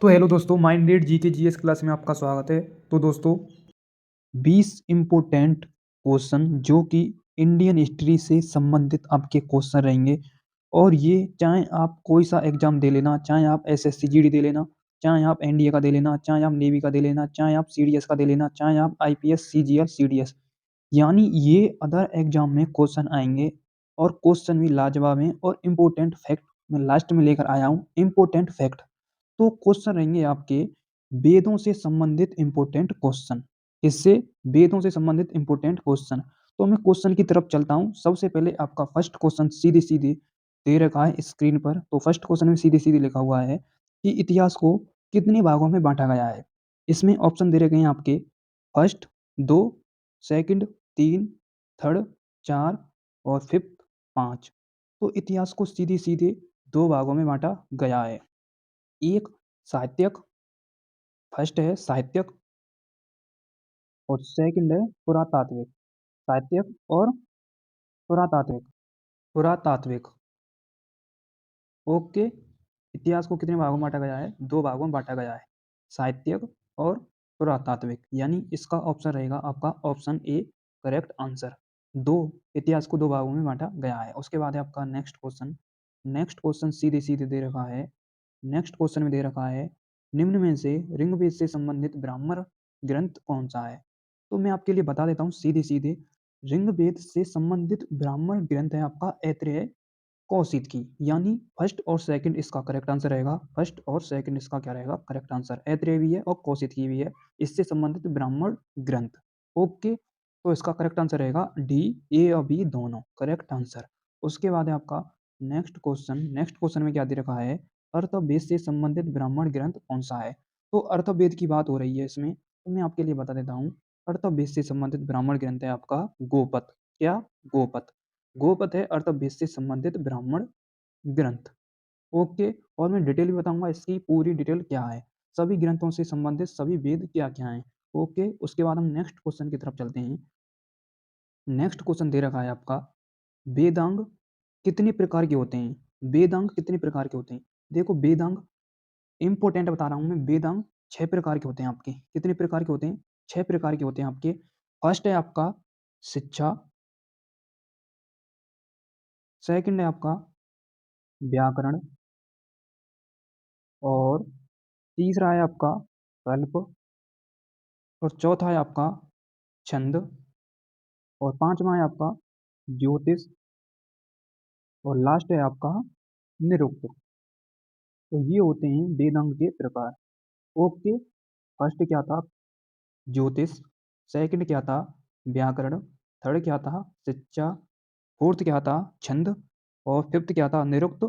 तो हेलो दोस्तों, minded GK GS class में आपका स्वागत है। तो दोस्तों, 20 इम्पोर्टेंट क्वेश्चन जो कि इंडियन हिस्ट्री से संबंधित आपके क्वेश्चन रहेंगे। और ये चाहे आप कोई सा एग्जाम दे लेना, चाहे आप एसएससी जीडी दे लेना, चाहे आप एनडीए का दे लेना, चाहे आप नेवी का दे लेना, चाहे आप सीडीएस का दे लेना, चाहे आप आईपीएस सीजीएल सीडीएस, यानी ये अदर एग्जाम में क्वेश्चन आएंगे। और क्वेश्चन भी लाजवाब हैं और इम्पोर्टेंट फैक्ट मैं लास्ट में लेकर आया हूँ। इम्पोर्टेंट फैक्ट तो क्वेश्चन रहेंगे आपके वेदों से संबंधित इंपॉर्टेंट क्वेश्चन। इससे वेदों से संबंधित इंपॉर्टेंट क्वेश्चन। तो मैं क्वेश्चन की तरफ चलता हूं। सबसे पहले आपका फर्स्ट क्वेश्चन सीधे सीधे दे रखा है स्क्रीन पर। तो फर्स्ट क्वेश्चन में सीधे सीधे लिखा हुआ है कि इतिहास को कितने भागों में बांटा गया है। इसमें ऑप्शन दे रखे हैं आपके फर्स्ट 2, सेकंड 3, थर्ड 4 और फिफ्थ 5। तो इतिहास को सीधे सीधे दो भागों में बांटा गया है। एक साहित्यक, फर्स्ट है साहित्यक और सेकंड है पुरातात्विक। साहित्यक और पुरातात्विक। पुरातात्विक। ओके। इतिहास को कितने भागों में बांटा गया है? दो भागों में बांटा गया है, साहित्यक और पुरातात्विक। यानी इसका ऑप्शन रहेगा आपका ऑप्शन ए करेक्ट आंसर। दो इतिहास को दो भागों में बांटा गया है। उसके बाद है आपका नेक्स्ट क्वेश्चन। नेक्स्ट क्वेश्चन सीधे सीधे दे रखा है। नेक्स्ट क्वेश्चन में दे रखा है निम्न में से ऋग्वेद से संबंधित ब्राह्मण ग्रंथ कौन सा है। तो मैं आपके लिए बता देता हूँ सीधे सीधे। ऋग्वेद से संबंधित ब्राह्मण ग्रंथ है आपका ऐत्रेय कौशिक की। यानी फर्स्ट और सेकंड इसका करेक्ट आंसर रहेगा। फर्स्ट और सेकंड इसका क्या रहेगा? Correct answer. ऐत्रेय भी है और कौशिक की भी है। इससे संबंधित ब्राह्मण ग्रंथ। ओके। तो इसका करेक्ट आंसर रहेगा डी, ए और बी दोनों करेक्ट आंसर। उसके बाद है आपका नेक्स्ट क्वेश्चन। नेक्स्ट क्वेश्चन में क्या दे रखा है? अर्थवेद से संबंधित ब्राह्मण ग्रंथ कौन सा है। तो अर्थवेद की बात हो रही है इसमें। तो मैं आपके लिए बता देता हूँ। अर्थवेद से संबंधित ब्राह्मण ग्रंथ है आपका गोपद। क्या? गोपद। गोपद है अर्थवेद से संबंधित ब्राह्मण ग्रंथ। ओके। और मैं डिटेल भी बताऊंगा इसकी पूरी डिटेल क्या है, सभी ग्रंथों से संबंधित सभी वेद क्या क्या हैं। ओके। उसके बाद हम नेक्स्ट क्वेश्चन की तरफ चलते हैं। नेक्स्ट क्वेश्चन दे रखा है आपका वेदांग कितने प्रकार के होते हैं। वेदांग कितने प्रकार के होते हैं? देखो वेदांग इंपॉर्टेंट बता रहा हूं मैं। वेदांग 6 प्रकार के होते हैं आपके। कितने प्रकार के होते हैं? 6 प्रकार के होते हैं आपके। फर्स्ट है आपका शिक्षा, सेकंड है आपका व्याकरण, और तीसरा है आपका कल्प, और चौथा है आपका छंद, और पांचवा है आपका ज्योतिष, और लास्ट है आपका निरुक्त। तो ये होते हैं वेदांग के प्रकार। ओके। फर्स्ट क्या था? ज्योतिष। सेकंड क्या था? व्याकरण। थर्ड क्या था? शिक्षा। फोर्थ क्या था? छंद। और फिफ्थ क्या था? निरुक्त।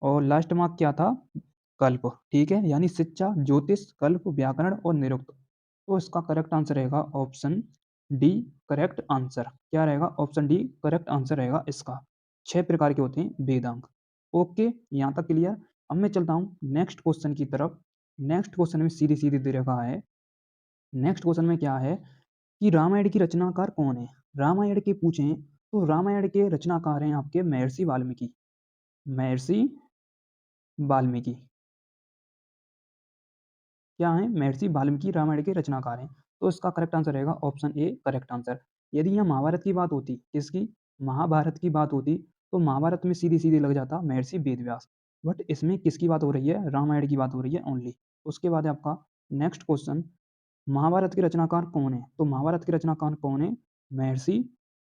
और लास्ट मार्क क्या था? कल्प। ठीक है, यानी शिक्षा, ज्योतिष, कल्प, व्याकरण और निरुक्त। तो इसका करेक्ट आंसर रहेगा ऑप्शन डी करेक्ट आंसर। क्या रहेगा? ऑप्शन डी करेक्ट आंसर रहेगा इसका। 6 प्रकार के होते हैं वेदांग। ओके, यहाँ तक क्लियर। अब मैं चलता हूँ नेक्स्ट क्वेश्चन की तरफ। नेक्स्ट क्वेश्चन में सीधी सीधी दे रखा है। नेक्स्ट क्वेश्चन में क्या है कि रामायण की रचनाकार कौन है। रामायण के पूछें तो रामायण के रचनाकार हैं आपके महर्षि वाल्मीकि। महर्षि वाल्मीकि क्या है? महर्षि वाल्मीकि रामायण के रचनाकार हैं। तो इसका करेक्ट आंसर रहेगा ऑप्शन ए करेक्ट आंसर। यदि यहाँ महाभारत की बात होती, किसकी? महाभारत की बात होती, तो महाभारत में सीधी सीधी लग जाता महर्षि वेदव्यास। बट इसमें किसकी बात हो रही है? रामायण की बात हो रही है ओनली। उसके बाद है आपका नेक्स्ट क्वेश्चन, महाभारत के रचनाकार कौन है। तो महाभारत के रचनाकार कौन है? महर्षि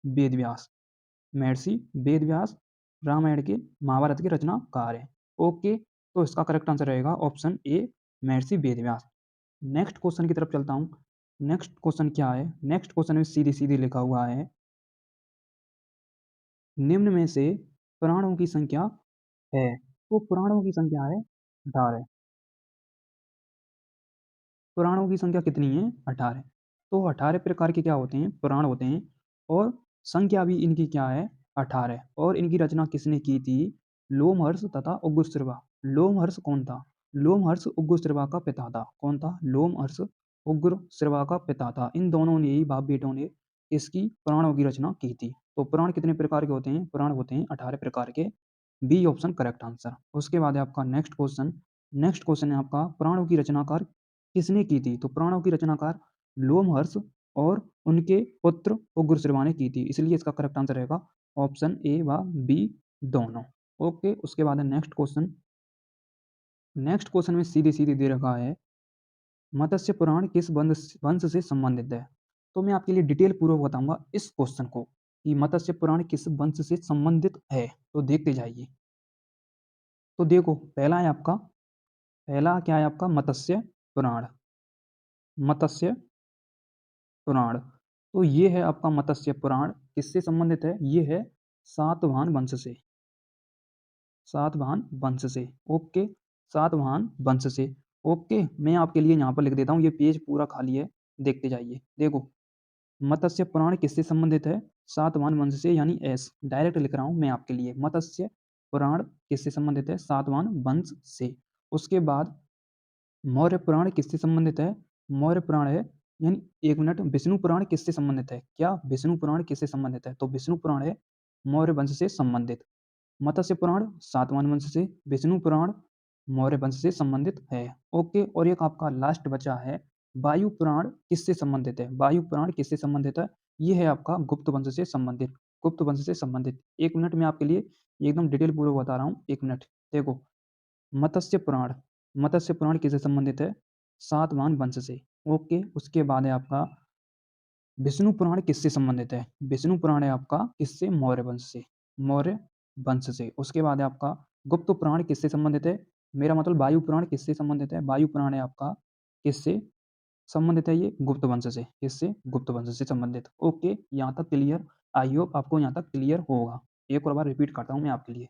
वेदव्यास। महर्षि वेदव्यास रामायण के महाभारत के रचनाकार हैं। ओके। तो इसका करेक्ट आंसर रहेगा ऑप्शन ए महर्षि वेदव्यास। नेक्स्ट क्वेश्चन की तरफ चलता हूँ। नेक्स्ट क्वेश्चन क्या है? नेक्स्ट क्वेश्चन में सीधी सीधी लिखा हुआ है निम्न में से प्राणों की संख्या है। तो प्राणों की संख्या है 18। पुराणों की संख्या कितनी है? 18। तो 18 प्रकार के क्या होते हैं? पुराण होते हैं। और संख्या भी इनकी क्या है? 18। और इनकी रचना किसने की थी? लोमहर्ष तथा उग्रश्रवा। लोमहर्ष कौन था? लोमहर्ष उग्रश्रवा का पिता था। कौन था? लोमहर्ष उग्रश्रवा का पिता था। इन दोनों ने ही बाप बेटों ने इसकी पुराणों की रचना की थी। तो पुराण कितने प्रकार के होते हैं? पुराण होते हैं 18 प्रकार के। B option correct answer. उसके बाद है आपका नेक्स्ट क्वेश्चन। नेक्स्ट क्वेश्चन है आपका, पुराणों की रचनाकार किसने की थी? तो पुराणों की रचनाकार लोमहर्ष और उनके पुत्र उग्रश्रवा ने की थी, इसलिए इसका करेक्ट आंसर रहेगा ऑप्शन ए व बी दोनों। ओके, उसके बाद है नेक्स्ट क्वेश्चन। नेक्स्ट क्वेश्चन में सीधे सीधे दे रखा है, मत्स्य पुराण किस वंश वंश से संबंधित है? तो मैं आपके लिए डिटेल पूर्वक बताऊंगा इस क्वेश्चन को कि मत्स्य पुराण किस वंश से संबंधित है, तो देखते जाइए। तो देखो, पहला क्या है आपका, मत्स्य पुराण। मत्स्य पुराण, तो ये है आपका मत्स्य पुराण, किससे संबंधित है? ये है सातवाहन वंश से। सातवाहन वंश से। ओके, सातवाहन वंश से। ओके, मैं आपके लिए यहाँ पर लिख देता हूँ, ये पेज पूरा खाली है, देखते जाइए। देखो, मत्स्य पुराण किससे संबंधित है? सातवाहन वंश से, यानी एस डायरेक्ट लिख रहा हूँ मैं आपके लिए। मत्स्य पुराण किससे संबंधित है? सातवाहन वंश से। उसके बाद मौर्य पुराण किससे संबंधित है? मौर्य पुराण है, यानी एक मिनट, विष्णु पुराण किससे संबंधित है? क्या विष्णु पुराण किससे संबंधित है? तो विष्णु पुराण है मौर्य वंश से संबंधित। मत्स्य पुराण सातवाहन वंश से, विष्णु पुराण मौर्य वंश से संबंधित है। ओके, और एक आपका लास्ट बचा है, वायु पुराण किससे संबंधित है? वायु पुराण किससे संबंधित है? ये है आपका गुप्त वंश से संबंधित। गुप्त वंश से संबंधित। एक मिनट में आपके लिए एकदम डिटेल पूर्वक बता रहा हूँ, एक मिनट। देखो, मत्स्य पुराण, मत्स्य पुराण किससे संबंधित है? सातवाहन वंश से। ओके, उसके बाद है आपका विष्णु पुराण किससे संबंधित है? विष्णु पुराण है आपका किससे? मौर्य वंश से। मौर्य वंश से। उसके बाद है आपका गुप्त पुराण किससे संबंधित है? मेरा मतलब वायु पुराण किससे संबंधित है? वायु पुराण है आपका किससे संबंधित है? ये गुप्त वंश से। किससे? गुप्त वंश से संबंधित। ओके, यहाँ तक क्लियर? आई होप आपको यहाँ तक क्लियर होगा। एक और बार रिपीट करता हूँ मैं आपके लिए।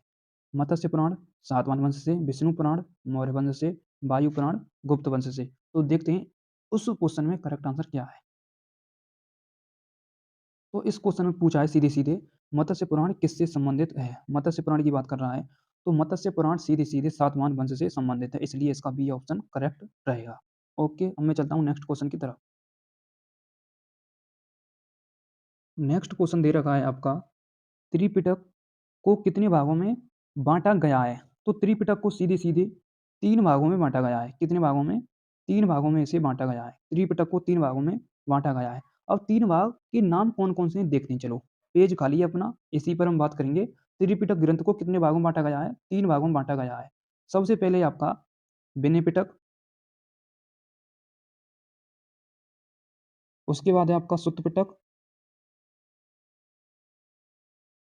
मत्स्य पुराण सातवाहन वंश से, विष्णु पुराण मौर्य वंश से, वायु पुराण गुप्त वंश से। तो देखते हैं उस क्वेश्चन में करेक्ट आंसर क्या है। तो इस क्वेश्चन में पूछा है सीधे सीधे, मत्स्य पुराण किससे संबंधित है? मत्स्य पुराण की बात कर रहा है, तो मत्स्य पुराण सीधे सीधे सातवाहन वंश से संबंधित है, इसलिए इसका बी ऑप्शन करेक्ट रहेगा। ओके, अब मैं चलता हूँ नेक्स्ट क्वेश्चन की तरफ। नेक्स्ट क्वेश्चन दे रखा है आपका, त्रिपिटक को कितने भागों में बांटा गया है? तो त्रिपिटक को सीधे सीधे तीन भागों में बांटा गया है। कितने भागों में? तीन भागों में इसे बांटा गया है। त्रिपिटक को तीन भागों में बांटा गया है। अब तीन भाग के नाम कौन कौन से हैं देखते हैं। चलो, पेज खाली है अपना, इसी पर हम बात करेंगे। त्रिपिटक ग्रंथ को कितने भागों में बांटा गया है? तीन भागों में बांटा गया है। सबसे पहले आपका विनय पिटक, उसके बाद है आपका सुत्त पिटक,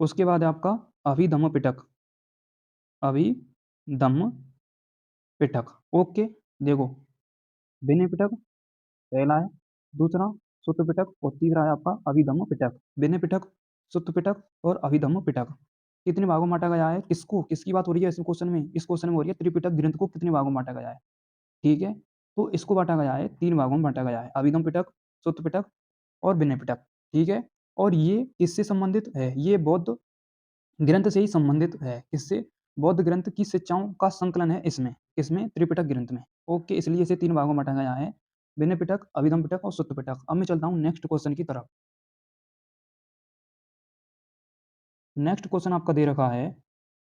उसके बाद है आपका अभिधम्म पिटक। अभिधम्म पिटक। ओके, देखो, विनय पिटक पहला है, दूसरा सुत्त पिटक और तीसरा है आपका अभिधम्म पिटक। विनय पिटक, सुत्त पिटक और अभिधम्म पिटक कितने भागों में बांटा गया है? किसको, किसकी बात हो रही है इस क्वेश्चन में? इस क्वेश्चन में हो रही है त्रिपिटक ग्रंथ को कितने भागों में बांटा गया है। ठीक है, तो इसको बांटा गया है, तीन भागों में बांटा गया है, अभिधम्म पिटक, सुत्त पिटक और विनय पिटक। ठीक है, और ये किससे संबंधित है? ये बौद्ध ग्रंथ से ही संबंधित है। किससे? बौद्ध ग्रंथ की शिक्षाओं का संकलन है इसमें। किसमें? त्रिपिटक ग्रंथ में। ओके, इसलिए इसे तीन भागों में बांटा गया है, विनय पिटक, अभिधम्म पिटक और सुत्त पिटक। अब मैं चलता हूँ नेक्स्ट क्वेश्चन की तरफ। नेक्स्ट क्वेश्चन आपका दे रखा है,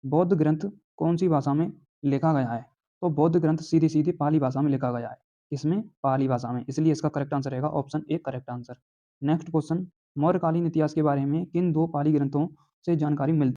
बौद्ध ग्रंथ कौन सी भाषा में लिखा गया है? तो बौद्ध ग्रंथ सीधे सीधे पाली भाषा में लिखा गया है। किसमें? पाली भाषा में, इसलिए इसका करेक्ट आंसर रहेगा option A correct answer. Next question, मौर्यकालीन इतिहास के बारे में किन दो पाली ग्रंथों से जानकारी मिलती